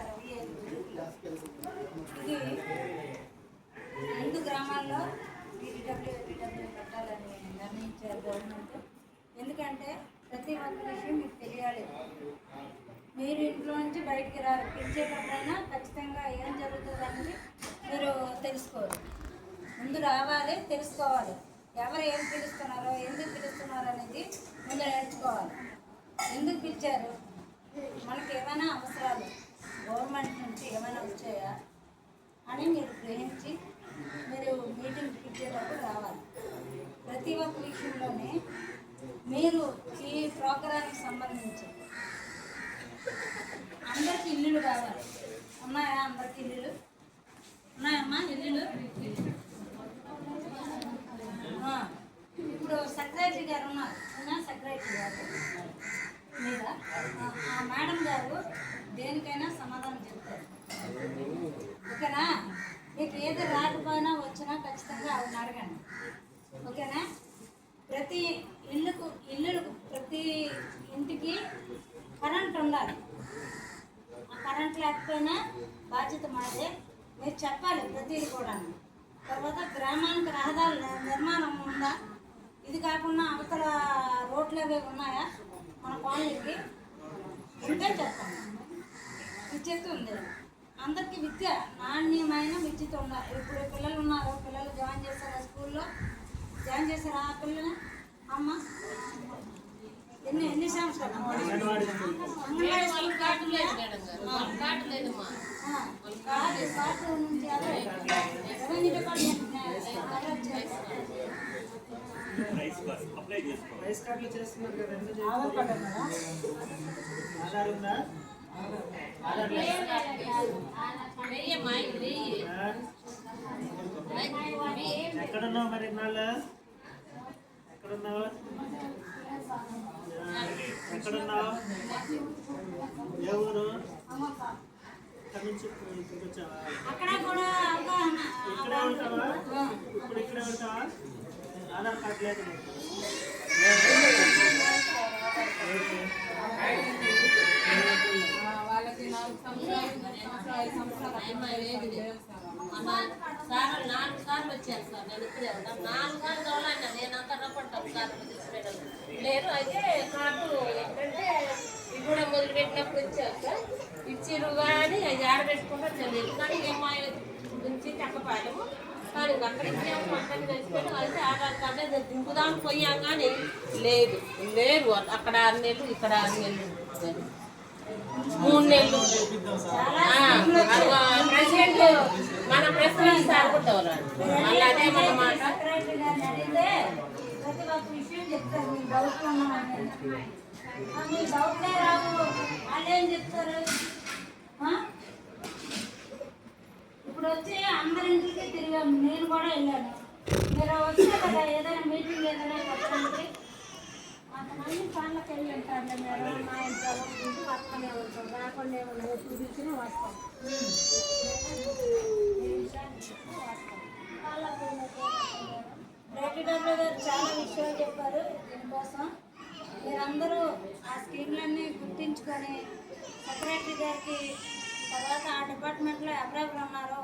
రవి ఇది 2 గ్రామాల్లో టీడబ్ల్యూ కట్టాలని నిర్ణయించారు గవర్నమెంట్. ఎందుకంటే ప్రతి ఒక్క విషయం మీకు తెలియాలి. మీరు ఇంట్లో నుంచి బయటికి పిలిచేటప్పుడైనా ఖచ్చితంగా ఏం జరుగుతుంది అనేది మీరు తెలుసుకోవాలి. ముందు రావాలి, తెలుసుకోవాలి. ఎవరు ఏం పిలుస్తున్నారో, ఎందుకు పిలుస్తున్నారో అనేది ముందు నేర్చుకోవాలి. ఎందుకు పిలిచారు, మనకి ఏమైనా అవసరాలు గవర్నమెంట్ నుంచి ఏమైనా వచ్చాయా అని మీరు గ్రహించి మీరు మీటింగ్ పిలిచేటప్పుడు రావాలి. ప్రతి ఒక్క విషయంలోనే మీరు ఈ ప్రోగ్రాంకి సంబంధించి అందరికి ఇల్లులు కావాలి. ఉన్నాయా అందరికి ఇల్లులు? ఉన్నాయమ్మా ఇల్లులు? ఇప్పుడు సెక్రటరీ గారు ఉన్నారు, సెక్రటరీ గారు మీద ఆ మేడం గారు దేనికైనా సమాధానం చెప్తారు. ఓకేనా? మీకు ఏది రాకపోయినా వచ్చినా ఖచ్చితంగా ఆవిడని అడగండి. ఓకేనా? ప్రతి ఇల్లులకు ప్రతి ఇంటికి కరెంట్ ఉండాలి. ఆ కరెంట్ లేకపోయినా బాధ్యత మాదే. మీరు చెప్పాలి ప్రతిదీ కూడా. తర్వాత గ్రామానికి రహదారుల నిర్మాణం ఉందా? ఇది కాకుండా అవతల రోడ్లు అవి ఉన్నాయా మన కాలనీకి? ఉంటే చెప్పండి. విద్యుత్ ఉంది. అందరికీ విద్య, నాణ్యమైన విద్యుత్ ఉండాలి. ఇప్పుడు పిల్లలు ఉన్నారు, పిల్లలు జాయిన్ చేశారా స్కూల్లో? జాయిన్ చేశారా ఆ పిల్లలు? అమ్మ ఎన్ని సంవత్సరాలు? కార్డు నుంచి రెవెన్యూ డిపార్ట్మెంట్ రైస్ కార్డులు చేస్తున్నారు కదా? ఆధార్ ఉందా? ఎక్కడున్నావు మరి? ఎక్కడున్నావు? ఎక్కడున్నావు? ఏ ఊరు? అక్కడ నుంచి ఇక్కడికి వచ్చావా? ఇక్కడే ఉంటావా? ఇప్పుడు ఇక్కడే ఉంటావా? ఆధార్ కార్డు లేదు. వాళ్ళకి 4 సంవత్సరాలు 4 సార్లు వచ్చాను సార్. నేను ఇక్కడే ఉంటాను. 4 సార్లు తోలాను. నేను అంతా రప్పంటాను సార్ లేరు. అయితే నాకు ఏంటంటే ఇప్పుడు మొదలుపెట్టినప్పుడు వచ్చారు సార్. ఇచ్చిరు కానీ అది ఆడబెట్టుకుంటే తెలియదు. కానీ అమ్మాయి నుంచి చక్కపాలము కానీ అక్కడికి పక్కన తెచ్చిపోయి అయితే ఆధార్ కార్డు దింపుదామని పోయాం కానీ లేరు. అక్కడ 6 నెలలు, ఇక్కడ 6 నెలలు, 3 నెలలు. ప్రెసిడెంట్ మన ప్రెసిడెంట్ సార్ కూడా మళ్ళీ అదే మన మాట. ప్రతి ఒక్క విషయం చెప్తారు. మీ డౌట్లు ఉన్నామని మీ డౌట్లే రావు. వాళ్ళు ఏం చెప్తారు? ఇప్పుడు వచ్చి అందరింటికి తిరిగాము. నేను కూడా వెళ్ళాను. మీరు వచ్చే కదా ఏదైనా మీటింగ్ ఏదైనా చెప్పడానికి కొంతమంది పనులకు వెళ్ళి ఉంటారు. మీరు మా ఇంట్లో ఇంటి వస్తూనే ఉంటాం. రాకుండా ఏమన్నా చూపించిన వస్తాం. టీడబ్ల్యూ గారు చాలా విషయాలు చెప్పారు. దీనికోసం మీరందరూ ఆ స్కీమ్లన్నీ గుర్తించుకొని సెక్రటరీ గారికి, తర్వాత ఆ డిపార్ట్మెంట్లో ఎవరెవరు ఉన్నారో